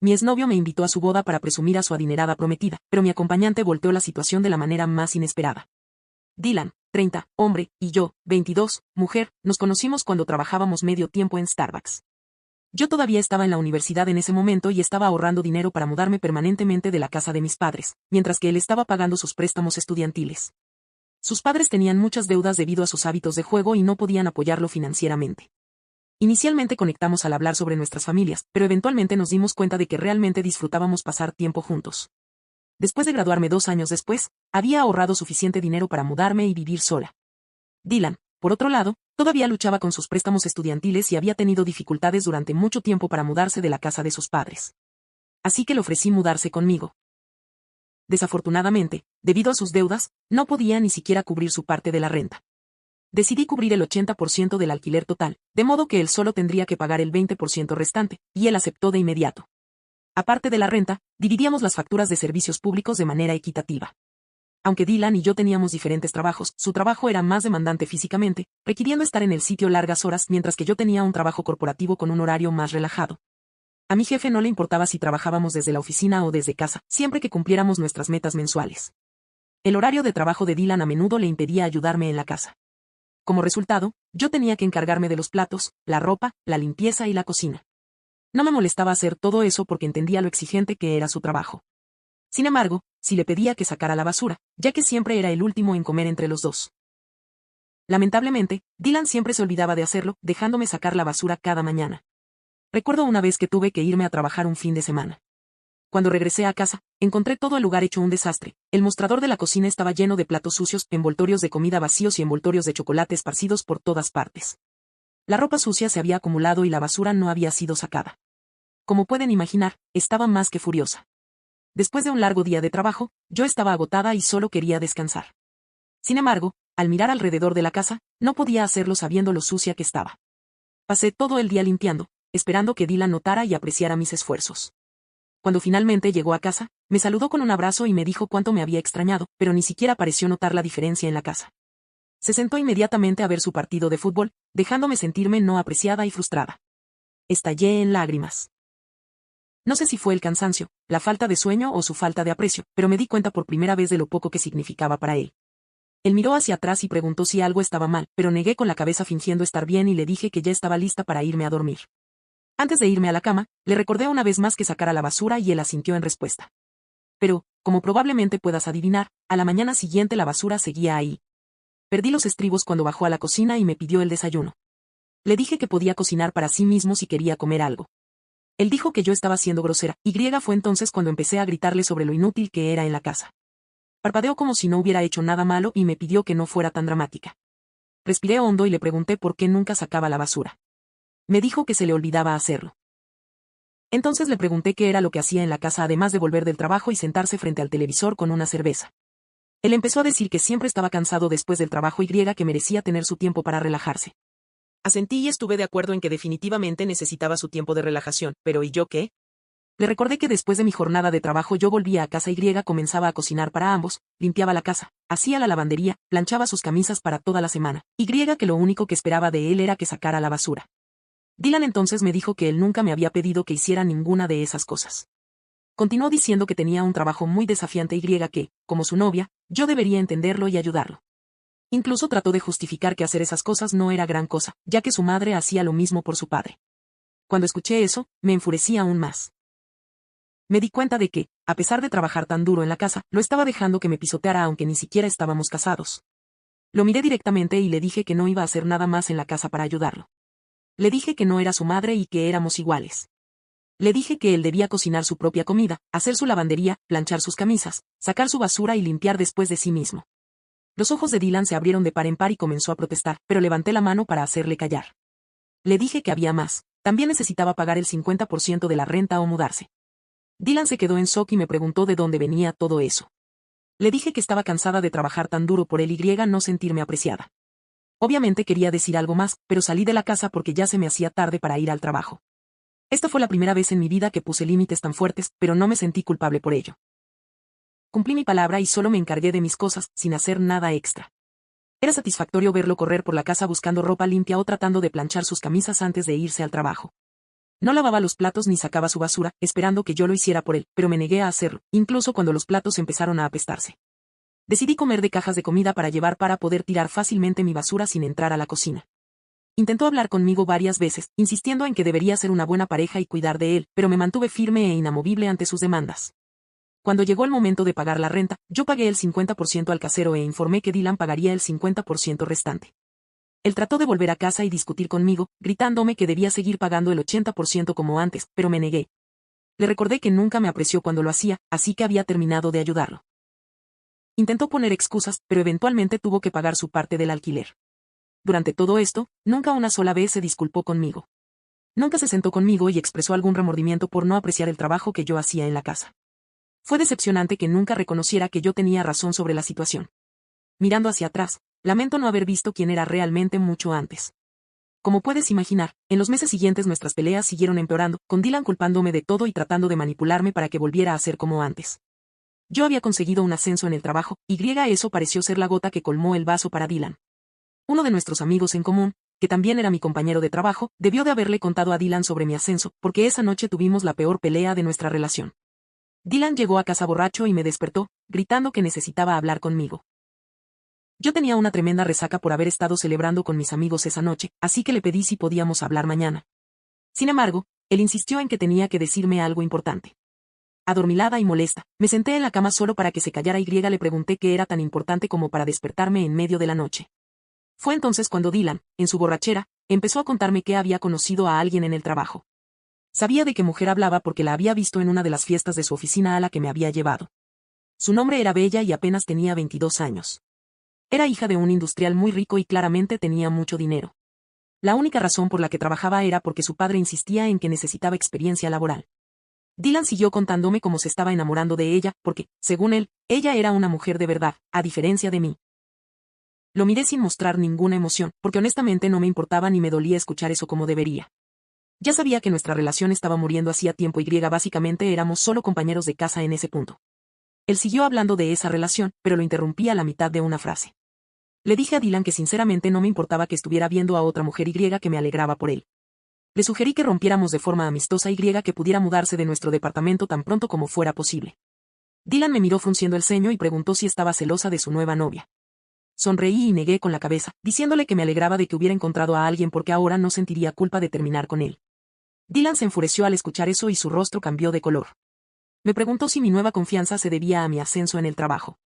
Mi exnovio me invitó a su boda para presumir a su adinerada prometida, pero mi acompañante volteó la situación de la manera más inesperada. Dylan, 30, hombre, y yo, 22, mujer, nos conocimos cuando trabajábamos medio tiempo en Starbucks. Yo todavía estaba en la universidad en ese momento y estaba ahorrando dinero para mudarme permanentemente de la casa de mis padres, mientras que él estaba pagando sus préstamos estudiantiles. Sus padres tenían muchas deudas debido a sus hábitos de juego y no podían apoyarlo financieramente. Inicialmente conectamos al hablar sobre nuestras familias, pero eventualmente nos dimos cuenta de que realmente disfrutábamos pasar tiempo juntos. Después de graduarme 2 años después, había ahorrado suficiente dinero para mudarme y vivir sola. Dylan, por otro lado, todavía luchaba con sus préstamos estudiantiles y había tenido dificultades durante mucho tiempo para mudarse de la casa de sus padres. Así que le ofrecí mudarse conmigo. Desafortunadamente, debido a sus deudas, no podía ni siquiera cubrir su parte de la renta. Decidí cubrir el 80% del alquiler total, de modo que él solo tendría que pagar el 20% restante, y él aceptó de inmediato. Aparte de la renta, dividíamos las facturas de servicios públicos de manera equitativa. Aunque Dylan y yo teníamos diferentes trabajos, su trabajo era más demandante físicamente, requiriendo estar en el sitio largas horas mientras que yo tenía un trabajo corporativo con un horario más relajado. A mi jefe no le importaba si trabajábamos desde la oficina o desde casa, siempre que cumpliéramos nuestras metas mensuales. El horario de trabajo de Dylan a menudo le impedía ayudarme en la casa. Como resultado, yo tenía que encargarme de los platos, la ropa, la limpieza y la cocina. No me molestaba hacer todo eso porque entendía lo exigente que era su trabajo. Sin embargo, si le pedía que sacara la basura, ya que siempre era el último en comer entre los dos. Lamentablemente, Dylan siempre se olvidaba de hacerlo, dejándome sacar la basura cada mañana. Recuerdo una vez que tuve que irme a trabajar un fin de semana. Cuando regresé a casa, encontré todo el lugar hecho un desastre. El mostrador de la cocina estaba lleno de platos sucios, envoltorios de comida vacíos y envoltorios de chocolate esparcidos por todas partes. La ropa sucia se había acumulado y la basura no había sido sacada. Como pueden imaginar, estaba más que furiosa. Después de un largo día de trabajo, yo estaba agotada y solo quería descansar. Sin embargo, al mirar alrededor de la casa, no podía hacerlo sabiendo lo sucia que estaba. Pasé todo el día limpiando, esperando que Dylan notara y apreciara mis esfuerzos. Cuando finalmente llegó a casa, me saludó con un abrazo y me dijo cuánto me había extrañado, pero ni siquiera pareció notar la diferencia en la casa. Se sentó inmediatamente a ver su partido de fútbol, dejándome sentirme no apreciada y frustrada. Estallé en lágrimas. No sé si fue el cansancio, la falta de sueño o su falta de aprecio, pero me di cuenta por primera vez de lo poco que significaba para él. Él miró hacia atrás y preguntó si algo estaba mal, pero negué con la cabeza fingiendo estar bien y le dije que ya estaba lista para irme a dormir. Antes de irme a la cama, le recordé una vez más que sacara la basura y él asintió en respuesta. Pero, como probablemente puedas adivinar, a la mañana siguiente la basura seguía ahí. Perdí los estribos cuando bajó a la cocina y me pidió el desayuno. Le dije que podía cocinar para sí mismo si quería comer algo. Él dijo que yo estaba siendo grosera, y fue entonces cuando empecé a gritarle sobre lo inútil que era en la casa. Parpadeó como si no hubiera hecho nada malo y me pidió que no fuera tan dramática. Respiré hondo y le pregunté por qué nunca sacaba la basura. Me dijo que se le olvidaba hacerlo. Entonces le pregunté qué era lo que hacía en la casa además de volver del trabajo y sentarse frente al televisor con una cerveza. Él empezó a decir que siempre estaba cansado después del trabajo y que merecía tener su tiempo para relajarse. Asentí y estuve de acuerdo en que definitivamente necesitaba su tiempo de relajación, pero ¿y yo qué? Le recordé que después de mi jornada de trabajo yo volvía a casa y comenzaba a cocinar para ambos, limpiaba la casa, hacía la lavandería, planchaba sus camisas para toda la semana, y que lo único que esperaba de él era que sacara la basura. Dylan entonces me dijo que él nunca me había pedido que hiciera ninguna de esas cosas. Continuó diciendo que tenía un trabajo muy desafiante y que, como su novia, yo debería entenderlo y ayudarlo. Incluso trató de justificar que hacer esas cosas no era gran cosa, ya que su madre hacía lo mismo por su padre. Cuando escuché eso, me enfurecí aún más. Me di cuenta de que, a pesar de trabajar tan duro en la casa, lo estaba dejando que me pisoteara aunque ni siquiera estábamos casados. Lo miré directamente y le dije que no iba a hacer nada más en la casa para ayudarlo. Le dije que no era su madre y que éramos iguales. Le dije que él debía cocinar su propia comida, hacer su lavandería, planchar sus camisas, sacar su basura y limpiar después de sí mismo. Los ojos de Dylan se abrieron de par en par y comenzó a protestar, pero levanté la mano para hacerle callar. Le dije que había más, también necesitaba pagar el 50% de la renta o mudarse. Dylan se quedó en shock y me preguntó de dónde venía todo eso. Le dije que estaba cansada de trabajar tan duro por él y no sentirme apreciada. Obviamente quería decir algo más, pero salí de la casa porque ya se me hacía tarde para ir al trabajo. Esta fue la primera vez en mi vida que puse límites tan fuertes, pero no me sentí culpable por ello. Cumplí mi palabra y solo me encargué de mis cosas, sin hacer nada extra. Era satisfactorio verlo correr por la casa buscando ropa limpia o tratando de planchar sus camisas antes de irse al trabajo. No lavaba los platos ni sacaba su basura, esperando que yo lo hiciera por él, pero me negué a hacerlo, incluso cuando los platos empezaron a apestarse. Decidí comer de cajas de comida para llevar para poder tirar fácilmente mi basura sin entrar a la cocina. Intentó hablar conmigo varias veces, insistiendo en que debería ser una buena pareja y cuidar de él, pero me mantuve firme e inamovible ante sus demandas. Cuando llegó el momento de pagar la renta, yo pagué el 50% al casero e informé que Dylan pagaría el 50% restante. Él trató de volver a casa y discutir conmigo, gritándome que debía seguir pagando el 80% como antes, pero me negué. Le recordé que nunca me apreció cuando lo hacía, así que había terminado de ayudarlo. Intentó poner excusas, pero eventualmente tuvo que pagar su parte del alquiler. Durante todo esto, nunca una sola vez se disculpó conmigo. Nunca se sentó conmigo y expresó algún remordimiento por no apreciar el trabajo que yo hacía en la casa. Fue decepcionante que nunca reconociera que yo tenía razón sobre la situación. Mirando hacia atrás, lamento no haber visto quién era realmente mucho antes. Como puedes imaginar, en los meses siguientes nuestras peleas siguieron empeorando, con Dylan culpándome de todo y tratando de manipularme para que volviera a ser como antes. Yo había conseguido un ascenso en el trabajo, y eso pareció ser la gota que colmó el vaso para Dylan. Uno de nuestros amigos en común, que también era mi compañero de trabajo, debió de haberle contado a Dylan sobre mi ascenso, porque esa noche tuvimos la peor pelea de nuestra relación. Dylan llegó a casa borracho y me despertó, gritando que necesitaba hablar conmigo. Yo tenía una tremenda resaca por haber estado celebrando con mis amigos esa noche, así que le pedí si podíamos hablar mañana. Sin embargo, él insistió en que tenía que decirme algo importante. Adormilada y molesta, me senté en la cama solo para que se callara y le pregunté qué era tan importante como para despertarme en medio de la noche. Fue entonces cuando Dylan, en su borrachera, empezó a contarme que había conocido a alguien en el trabajo. Sabía de qué mujer hablaba porque la había visto en una de las fiestas de su oficina a la que me había llevado. Su nombre era Bella y apenas tenía 22 años. Era hija de un industrial muy rico y claramente tenía mucho dinero. La única razón por la que trabajaba era porque su padre insistía en que necesitaba experiencia laboral. Dylan siguió contándome cómo se estaba enamorando de ella, porque, según él, ella era una mujer de verdad, a diferencia de mí. Lo miré sin mostrar ninguna emoción, porque honestamente no me importaba ni me dolía escuchar eso como debería. Ya sabía que nuestra relación estaba muriendo hacía tiempo y básicamente éramos solo compañeros de casa en ese punto. Él siguió hablando de esa relación, pero lo interrumpí a la mitad de una frase. Le dije a Dylan que sinceramente no me importaba que estuviera viendo a otra mujer que me alegraba por él. Le sugerí que rompiéramos de forma amistosa que pudiera mudarse de nuestro departamento tan pronto como fuera posible. Dylan me miró frunciendo el ceño y preguntó si estaba celosa de su nueva novia. Sonreí y negué con la cabeza, diciéndole que me alegraba de que hubiera encontrado a alguien porque ahora no sentiría culpa de terminar con él. Dylan se enfureció al escuchar eso y su rostro cambió de color. Me preguntó si mi nueva confianza se debía a mi ascenso en el trabajo.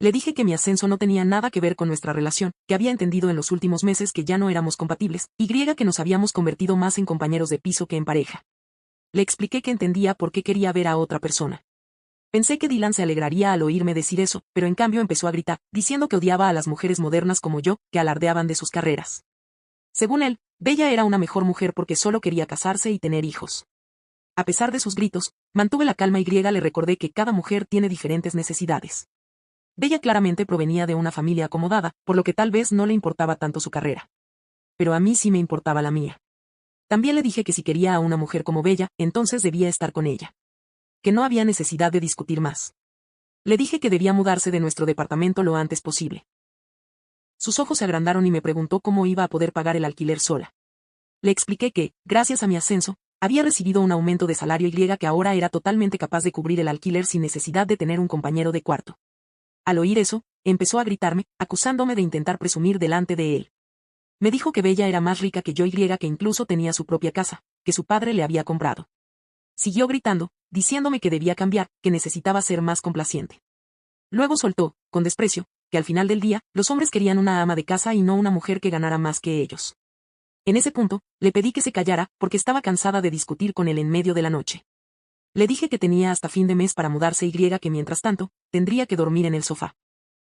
Le dije que mi ascenso no tenía nada que ver con nuestra relación, que había entendido en los últimos meses que ya no éramos compatibles, y que nos habíamos convertido más en compañeros de piso que en pareja. Le expliqué que entendía por qué quería ver a otra persona. Pensé que Dylan se alegraría al oírme decir eso, pero en cambio empezó a gritar, diciendo que odiaba a las mujeres modernas como yo, que alardeaban de sus carreras. Según él, Bella era una mejor mujer porque solo quería casarse y tener hijos. A pesar de sus gritos, mantuve la calma y le recordé que cada mujer tiene diferentes necesidades. Bella claramente provenía de una familia acomodada, por lo que tal vez no le importaba tanto su carrera. Pero a mí sí me importaba la mía. También le dije que si quería a una mujer como Bella, entonces debía estar con ella. Que no había necesidad de discutir más. Le dije que debía mudarse de nuestro departamento lo antes posible. Sus ojos se agrandaron y me preguntó cómo iba a poder pagar el alquiler sola. Le expliqué que, gracias a mi ascenso, había recibido un aumento de salario que ahora era totalmente capaz de cubrir el alquiler sin necesidad de tener un compañero de cuarto. Al oír eso, empezó a gritarme, acusándome de intentar presumir delante de él. Me dijo que Bella era más rica que yo que incluso tenía su propia casa, que su padre le había comprado. Siguió gritando, diciéndome que debía cambiar, que necesitaba ser más complaciente. Luego soltó, con desprecio, que al final del día, los hombres querían una ama de casa y no una mujer que ganara más que ellos. En ese punto, le pedí que se callara, porque estaba cansada de discutir con él en medio de la noche. Le dije que tenía hasta fin de mes para mudarse que mientras tanto, tendría que dormir en el sofá.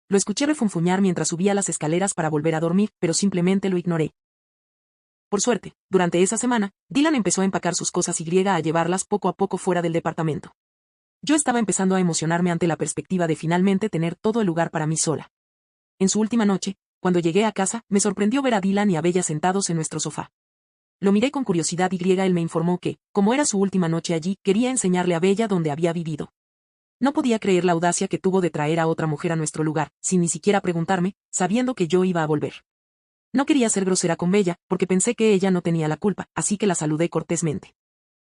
Lo escuché refunfuñar mientras subía las escaleras para volver a dormir, pero simplemente lo ignoré. Por suerte, durante esa semana, Dylan empezó a empacar sus cosas a llevarlas poco a poco fuera del departamento. Yo estaba empezando a emocionarme ante la perspectiva de finalmente tener todo el lugar para mí sola. En su última noche, cuando llegué a casa, me sorprendió ver a Dylan y a Bella sentados en nuestro sofá. Lo miré con curiosidad él me informó que, como era su última noche allí, quería enseñarle a Bella dónde había vivido. No podía creer la audacia que tuvo de traer a otra mujer a nuestro lugar, sin ni siquiera preguntarme, sabiendo que yo iba a volver. No quería ser grosera con Bella, porque pensé que ella no tenía la culpa, así que la saludé cortésmente.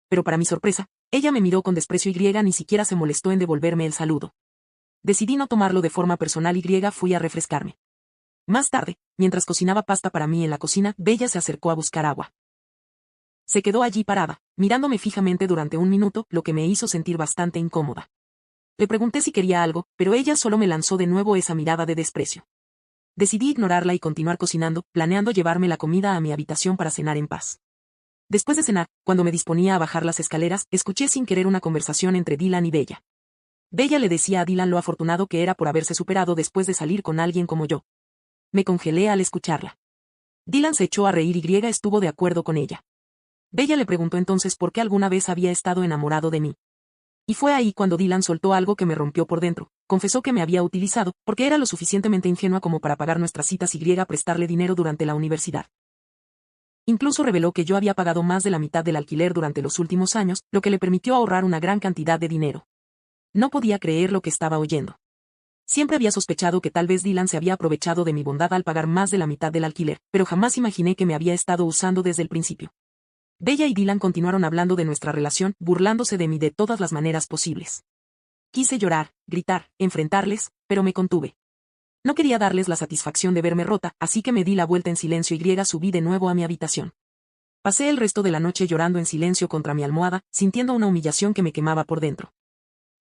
Pero para mi sorpresa, ella me miró con desprecio y ni siquiera se molestó en devolverme el saludo. Decidí no tomarlo de forma personal y fui a refrescarme. Más tarde, mientras cocinaba pasta para mí en la cocina, Bella se acercó a buscar agua. Se quedó allí parada, mirándome fijamente durante un minuto, lo que me hizo sentir bastante incómoda. Le pregunté si quería algo, pero ella solo me lanzó de nuevo esa mirada de desprecio. Decidí ignorarla y continuar cocinando, planeando llevarme la comida a mi habitación para cenar en paz. Después de cenar, cuando me disponía a bajar las escaleras, escuché sin querer una conversación entre Dylan y Bella. Bella le decía a Dylan lo afortunado que era por haberse superado después de salir con alguien como yo. Me congelé al escucharla. Dylan se echó a reír y estuvo de acuerdo con ella. Bella le preguntó entonces por qué alguna vez había estado enamorado de mí. Y fue ahí cuando Dylan soltó algo que me rompió por dentro. Confesó que me había utilizado, porque era lo suficientemente ingenua como para pagar nuestras citas y prestarle dinero durante la universidad. Incluso reveló que yo había pagado más de la mitad del alquiler durante los últimos años, lo que le permitió ahorrar una gran cantidad de dinero. No podía creer lo que estaba oyendo. Siempre había sospechado que tal vez Dylan se había aprovechado de mi bondad al pagar más de la mitad del alquiler, pero jamás imaginé que me había estado usando desde el principio. Bella y Dylan continuaron hablando de nuestra relación, burlándose de mí de todas las maneras posibles. Quise llorar, gritar, enfrentarles, pero me contuve. No quería darles la satisfacción de verme rota, así que me di la vuelta en silencio y subí de nuevo a mi habitación. Pasé el resto de la noche llorando en silencio contra mi almohada, sintiendo una humillación que me quemaba por dentro.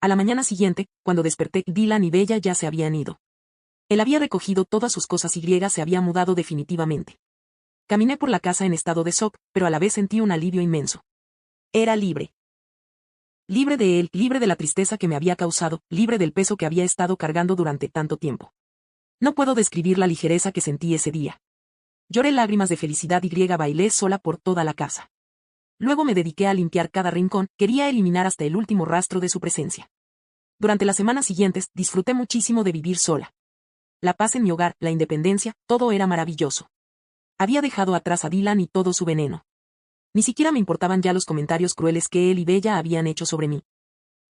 A la mañana siguiente, cuando desperté, Dylan y Bella ya se habían ido. Él había recogido todas sus cosas y se había mudado definitivamente. Caminé por la casa en estado de shock, pero a la vez sentí un alivio inmenso. Era libre. Libre de él, libre de la tristeza que me había causado, libre del peso que había estado cargando durante tanto tiempo. No puedo describir la ligereza que sentí ese día. Lloré lágrimas de felicidad y bailé sola por toda la casa. Luego me dediqué a limpiar cada rincón, quería eliminar hasta el último rastro de su presencia. Durante las semanas siguientes, disfruté muchísimo de vivir sola. La paz en mi hogar, la independencia, todo era maravilloso. Había dejado atrás a Dylan y todo su veneno. Ni siquiera me importaban ya los comentarios crueles que él y Bella habían hecho sobre mí.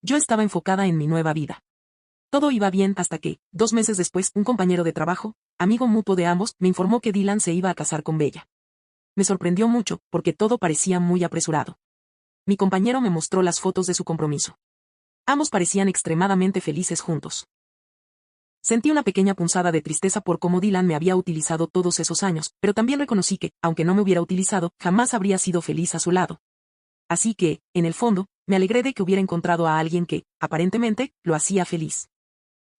Yo estaba enfocada en mi nueva vida. Todo iba bien hasta que, 2 meses después, un compañero de trabajo, amigo mutuo de ambos, me informó que Dylan se iba a casar con Bella. Me sorprendió mucho, porque todo parecía muy apresurado. Mi compañero me mostró las fotos de su compromiso. Ambos parecían extremadamente felices juntos. Sentí una pequeña punzada de tristeza por cómo Dylan me había utilizado todos esos años, pero también reconocí que, aunque no me hubiera utilizado, jamás habría sido feliz a su lado. Así que, en el fondo, me alegré de que hubiera encontrado a alguien que, aparentemente, lo hacía feliz.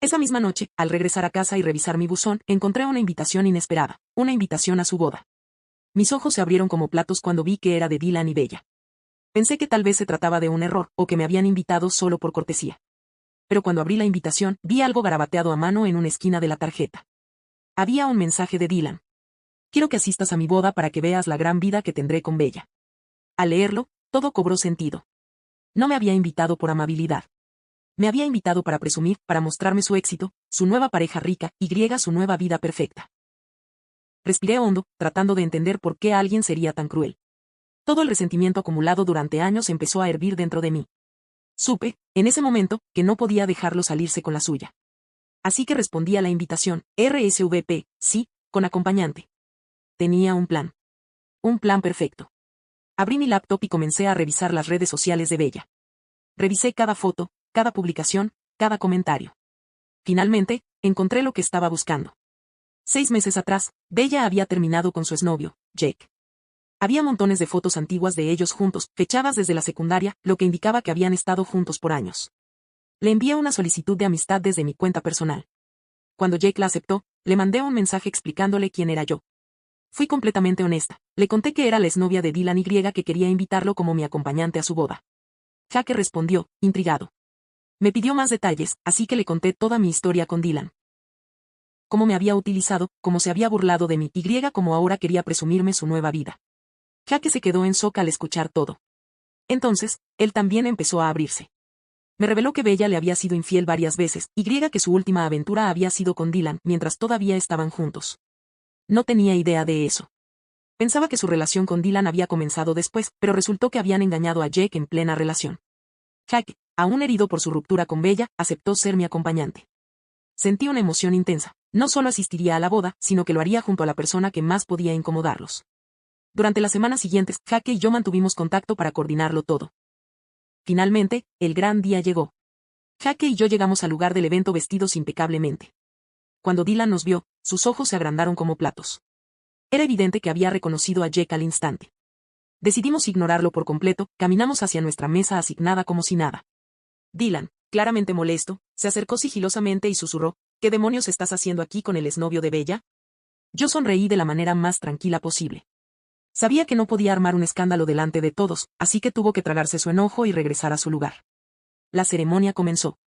Esa misma noche, al regresar a casa y revisar mi buzón, encontré una invitación inesperada, una invitación a su boda. Mis ojos se abrieron como platos cuando vi que era de Dylan y Bella. Pensé que tal vez se trataba de un error, o que me habían invitado solo por cortesía. Pero cuando abrí la invitación, vi algo garabateado a mano en una esquina de la tarjeta. Había un mensaje de Dylan. Quiero que asistas a mi boda para que veas la gran vida que tendré con Bella. Al leerlo, todo cobró sentido. No me había invitado por amabilidad. Me había invitado para presumir, para mostrarme su éxito, su nueva pareja rica, y su nueva vida perfecta. Respiré hondo, tratando de entender por qué alguien sería tan cruel. Todo el resentimiento acumulado durante años empezó a hervir dentro de mí. Supe, en ese momento, que no podía dejarlo salirse con la suya. Así que respondí a la invitación, RSVP, sí, con acompañante. Tenía un plan. Un plan perfecto. Abrí mi laptop y comencé a revisar las redes sociales de Bella. Revisé cada foto, cada publicación, cada comentario. Finalmente, encontré lo que estaba buscando. 6 meses atrás, Bella había terminado con su exnovio, Jake. Había montones de fotos antiguas de ellos juntos, fechadas desde la secundaria, lo que indicaba que habían estado juntos por años. Le envié una solicitud de amistad desde mi cuenta personal. Cuando Jake la aceptó, le mandé un mensaje explicándole quién era yo. Fui completamente honesta. Le conté que era la exnovia de Dylan y que quería invitarlo como mi acompañante a su boda. Jake respondió, intrigado. Me pidió más detalles, así que le conté toda mi historia con Dylan. Cómo me había utilizado, cómo se había burlado de mí y cómo ahora quería presumirme su nueva vida. Jake se quedó en shock al escuchar todo. Entonces, él también empezó a abrirse. Me reveló que Bella le había sido infiel varias veces, y que su última aventura había sido con Dylan mientras todavía estaban juntos. No tenía idea de eso. Pensaba que su relación con Dylan había comenzado después, pero resultó que habían engañado a Jake en plena relación. Jake, aún herido por su ruptura con Bella, aceptó ser mi acompañante. Sentí una emoción intensa. No solo asistiría a la boda, sino que lo haría junto a la persona que más podía incomodarlos. Durante las semanas siguientes, Jake y yo mantuvimos contacto para coordinarlo todo. Finalmente, el gran día llegó. Jake y yo llegamos al lugar del evento vestidos impecablemente. Cuando Dylan nos vio, sus ojos se agrandaron como platos. Era evidente que había reconocido a Jake al instante. Decidimos ignorarlo por completo, caminamos hacia nuestra mesa asignada como si nada. Dylan, claramente molesto, se acercó sigilosamente y susurró, ¿qué demonios estás haciendo aquí con el exnovio de Bella? Yo sonreí de la manera más tranquila posible. Sabía que no podía armar un escándalo delante de todos, así que tuvo que tragarse su enojo y regresar a su lugar. La ceremonia comenzó.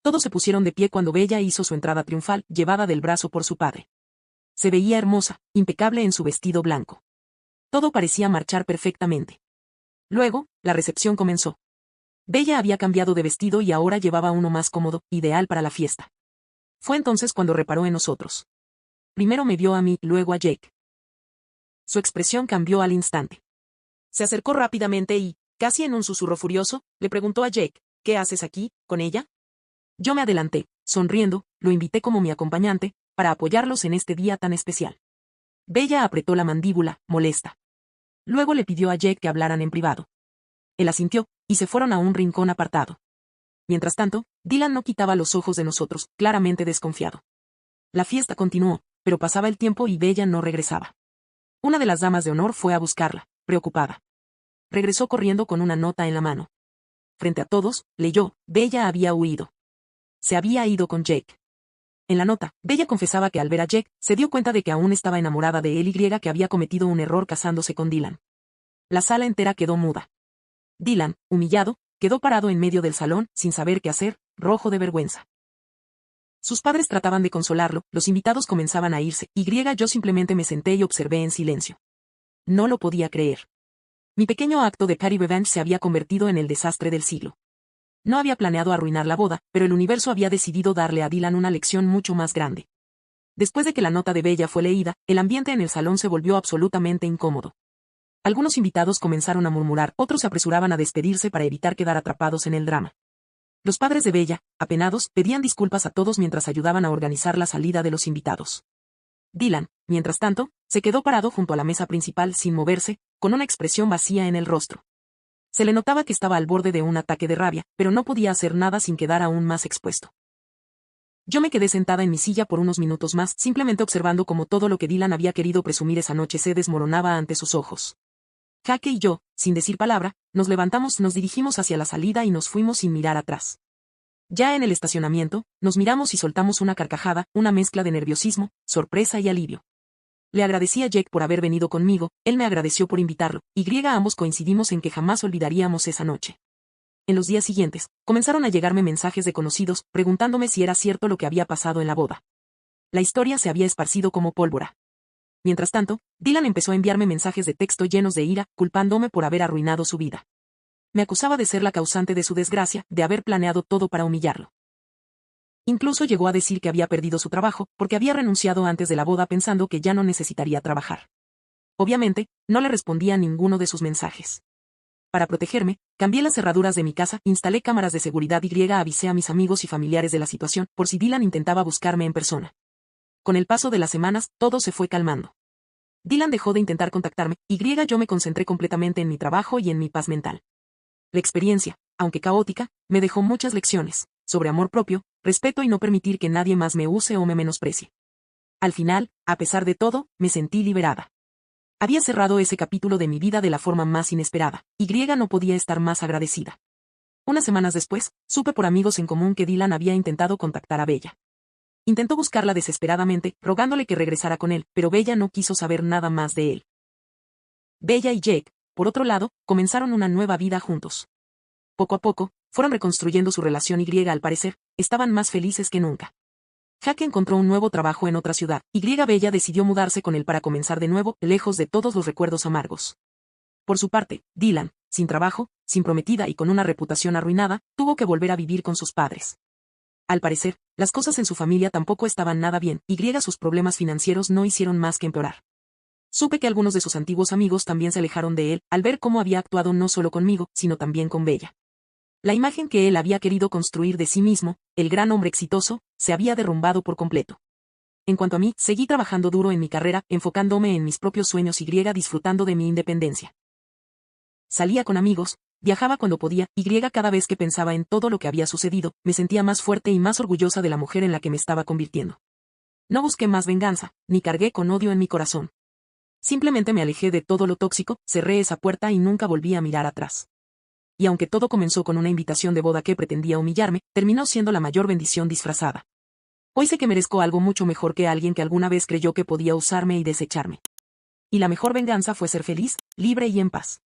Todos se pusieron de pie cuando Bella hizo su entrada triunfal, llevada del brazo por su padre. Se veía hermosa, impecable en su vestido blanco. Todo parecía marchar perfectamente. Luego, la recepción comenzó. Bella había cambiado de vestido y ahora llevaba uno más cómodo, ideal para la fiesta. Fue entonces cuando reparó en nosotros. Primero me vio a mí, luego a Jake. Su expresión cambió al instante. Se acercó rápidamente y, casi en un susurro furioso, le preguntó a Jake, ¿qué haces aquí, con ella? Yo me adelanté, sonriendo, lo invité como mi acompañante, para apoyarlos en este día tan especial. Bella apretó la mandíbula, molesta. Luego le pidió a Jake que hablaran en privado. Él asintió, y se fueron a un rincón apartado. Mientras tanto, Dylan no quitaba los ojos de nosotros, claramente desconfiado. La fiesta continuó, pero pasaba el tiempo y Bella no regresaba. Una de las damas de honor fue a buscarla, preocupada. Regresó corriendo con una nota en la mano. Frente a todos, leyó, Bella había huido. Se había ido con Jake. En la nota, Bella confesaba que al ver a Jake, se dio cuenta de que aún estaba enamorada de él y que había cometido un error casándose con Dylan. La sala entera quedó muda. Dylan, humillado, quedó parado en medio del salón, sin saber qué hacer, rojo de vergüenza. Sus padres trataban de consolarlo, los invitados comenzaban a irse, y yo simplemente me senté y observé en silencio. No lo podía creer. Mi pequeño acto de Petty Revenge se había convertido en el desastre del siglo. No había planeado arruinar la boda, pero el universo había decidido darle a Dylan una lección mucho más grande. Después de que la nota de Bella fue leída, el ambiente en el salón se volvió absolutamente incómodo. Algunos invitados comenzaron a murmurar, otros se apresuraban a despedirse para evitar quedar atrapados en el drama. Los padres de Bella, apenados, pedían disculpas a todos mientras ayudaban a organizar la salida de los invitados. Dylan, mientras tanto, se quedó parado junto a la mesa principal sin moverse, con una expresión vacía en el rostro. Se le notaba que estaba al borde de un ataque de rabia, pero no podía hacer nada sin quedar aún más expuesto. Yo me quedé sentada en mi silla por unos minutos más, simplemente observando cómo todo lo que Dylan había querido presumir esa noche se desmoronaba ante sus ojos. Jake y yo, sin decir palabra, nos levantamos, nos dirigimos hacia la salida y nos fuimos sin mirar atrás. Ya en el estacionamiento, nos miramos y soltamos una carcajada, una mezcla de nerviosismo, sorpresa y alivio. Le agradecí a Jake por haber venido conmigo, él me agradeció por invitarlo, y ambos coincidimos en que jamás olvidaríamos esa noche. En los días siguientes, comenzaron a llegarme mensajes de conocidos, preguntándome si era cierto lo que había pasado en la boda. La historia se había esparcido como pólvora. Mientras tanto, Dylan empezó a enviarme mensajes de texto llenos de ira, culpándome por haber arruinado su vida. Me acusaba de ser la causante de su desgracia, de haber planeado todo para humillarlo. Incluso llegó a decir que había perdido su trabajo, porque había renunciado antes de la boda pensando que ya no necesitaría trabajar. Obviamente, no le respondía a ninguno de sus mensajes. Para protegerme, cambié las cerraduras de mi casa, instalé cámaras de seguridad y avisé a mis amigos y familiares de la situación, por si Dylan intentaba buscarme en persona. Con el paso de las semanas, todo se fue calmando. Dylan dejó de intentar contactarme, y yo me concentré completamente en mi trabajo y en mi paz mental. La experiencia, aunque caótica, me dejó muchas lecciones, sobre amor propio, respeto y no permitir que nadie más me use o me menosprecie. Al final, a pesar de todo, me sentí liberada. Había cerrado ese capítulo de mi vida de la forma más inesperada, y no podía estar más agradecida. Unas semanas después, supe por amigos en común que Dylan había intentado contactar a Bella. Intentó buscarla desesperadamente, rogándole que regresara con él, pero Bella no quiso saber nada más de él. Bella y Jake, por otro lado, comenzaron una nueva vida juntos. Poco a poco, fueron reconstruyendo su relación y al parecer, estaban más felices que nunca. Jake encontró un nuevo trabajo en otra ciudad, y Bella decidió mudarse con él para comenzar de nuevo, lejos de todos los recuerdos amargos. Por su parte, Dylan, sin trabajo, sin prometida y con una reputación arruinada, tuvo que volver a vivir con sus padres. Al parecer, las cosas en su familia tampoco estaban nada bien, y sus problemas financieros no hicieron más que empeorar. Supe que algunos de sus antiguos amigos también se alejaron de él, al ver cómo había actuado no solo conmigo, sino también con Bella. La imagen que él había querido construir de sí mismo, el gran hombre exitoso, se había derrumbado por completo. En cuanto a mí, seguí trabajando duro en mi carrera, enfocándome en mis propios sueños y disfrutando de mi independencia. Salía con amigos, viajaba cuando podía, y cada vez que pensaba en todo lo que había sucedido, me sentía más fuerte y más orgullosa de la mujer en la que me estaba convirtiendo. No busqué más venganza, ni cargué con odio en mi corazón. Simplemente me alejé de todo lo tóxico, cerré esa puerta y nunca volví a mirar atrás. Y aunque todo comenzó con una invitación de boda que pretendía humillarme, terminó siendo la mayor bendición disfrazada. Hoy sé que merezco algo mucho mejor que alguien que alguna vez creyó que podía usarme y desecharme. Y la mejor venganza fue ser feliz, libre y en paz.